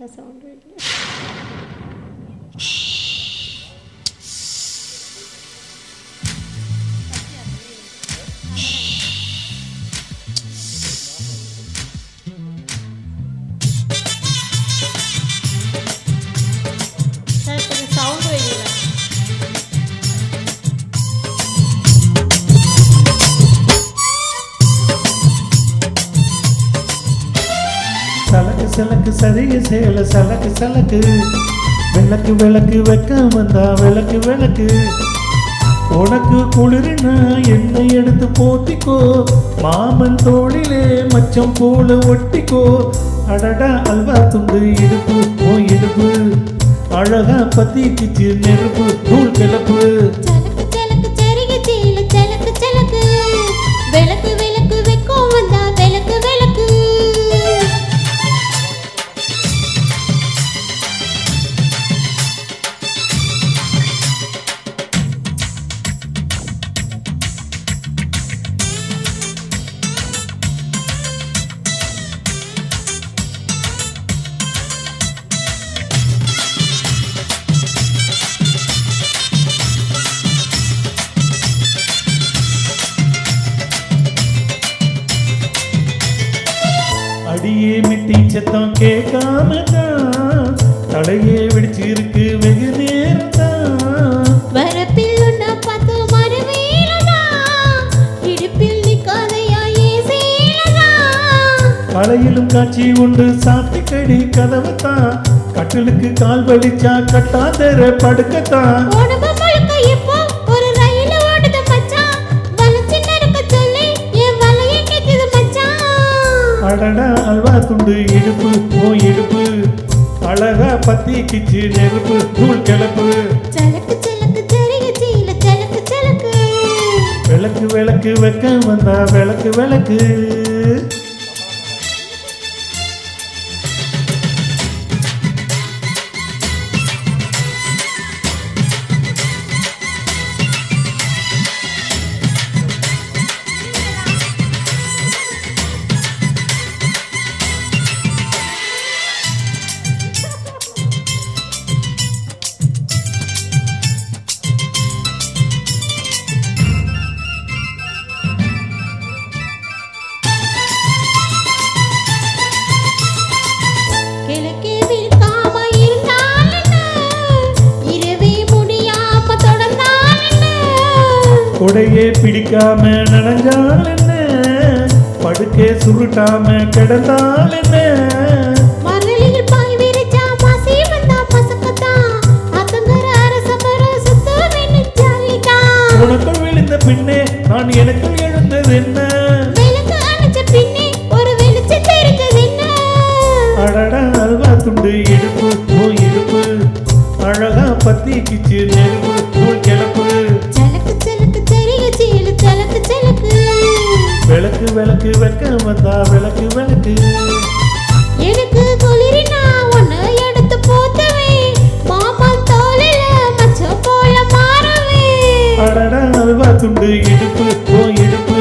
Sound வைக்கல. Sir கொஞ்சம் sound வைக்கல. சலக்கு சலக்கு சரிக சேல சலக்கு சலக்கு விளக்கு விளக்கு வைக்க வந்தா விளக்கு விளக்கு உனக்கு குளிர்னா என்னை எடுத்து போத்திக்கோ மாமன் தோளிலே மச்சம் போல ஒட்டிக்கோ அடடா அல்வா துண்டு இடுப்பு ஓ இடுப்பு அழகா பத்தி கிச்சு நெருப்பு தூள் கிளப்பு சலக்கு சலக்கு சரிக சேல சலக்கு சலக்கு விளக்கு விளக்கு வைக்கும் வந்தா விளக்கு விளக்கு. அடியே மிட்டி சத்தம் கேட்காம தான் தலையே வெடிச்சிருக்கு வெகு நேரம் தான் வரப்பில் உன்னை பார்த்து மறுவேலனா இடுப்பில் நிக்காதையா ஏசேலனா கலையிலும் காட்சி உண்டு சாத்திக்கடி கதவைத்தான் கட்டிலுக்கு கால் வலிச்சா கட்டாதர படுக்கத்தான் உடம்பு முழுக்க இப்போ ஒரு ரயில் ஓடுது மச்சான் வளைச்சு நறுக்க சொல்லி என் வலையை கேக்குது மச்சான். அடடா அல்வா துண்டு இடுப்பு ஓ இடுப்பு அழகா பத்தி கிச்சு நெருப்பு தூள் கிளப்பு சலக்கு சலக்கு சரிக சீல சலக்கு சலக்கு விளக்கு விளக்கு வைக்க வந்தா விளக்கு விளக்கு கிழக்கே விழுக்காம இருந்தால் என்ன இரவே முடியாம தொடர்ந்தால் என்ன கொடையே பிடிக்காம நடந்தால் என்ன படுக்கே சுருட்டாம கிடந்தால் என்ன மரளில் பாய் விரிச்சா மாசி வந்தா மசக்கத்தான் அத்தங்கர அரசமர சுத்த வேணும் ஜாலிதான். உனக்குள் விழுந்த பின்னே நான் எனக்குள் எழுந்தது என்ன விளக்கு அணைச்ச பின்னே ஒரு வெளிச்சம் தெரிஞ்சது என்ன. அடடா அல்வா துண்டு இடுப்பு ஓ இடுப்பு அழகா பத்தி கிச்சு நெருப்பு தூள் கிளப்பு சலக்கு சலக்கு சரிக சீல சலக்கு சலக்கு விளக்கு விளக்கு வைக்க வந்தா விளக்கு விளக்கு எனக்கு குளிரினா உன்னை எடுத்து போத்தவே மாமன் தோளில மச்சம் போல மாறவே அடடா அல்வா துண்டு இடுப்பு ஓ இடுப்பு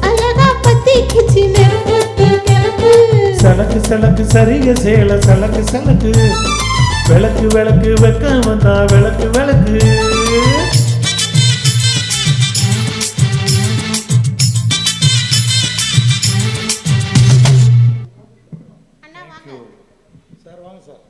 அழகா பத்தி கிச்சு நெருப்பு கிளப்பு. சலக்கு சலக்கு சரிக சேல சலக்கு சலக்கு விளக்கு விளக்கு வைக்க வந்தா விளக்கு விளக்கு அண்ணா வாங்க. சார் வாங்க சார்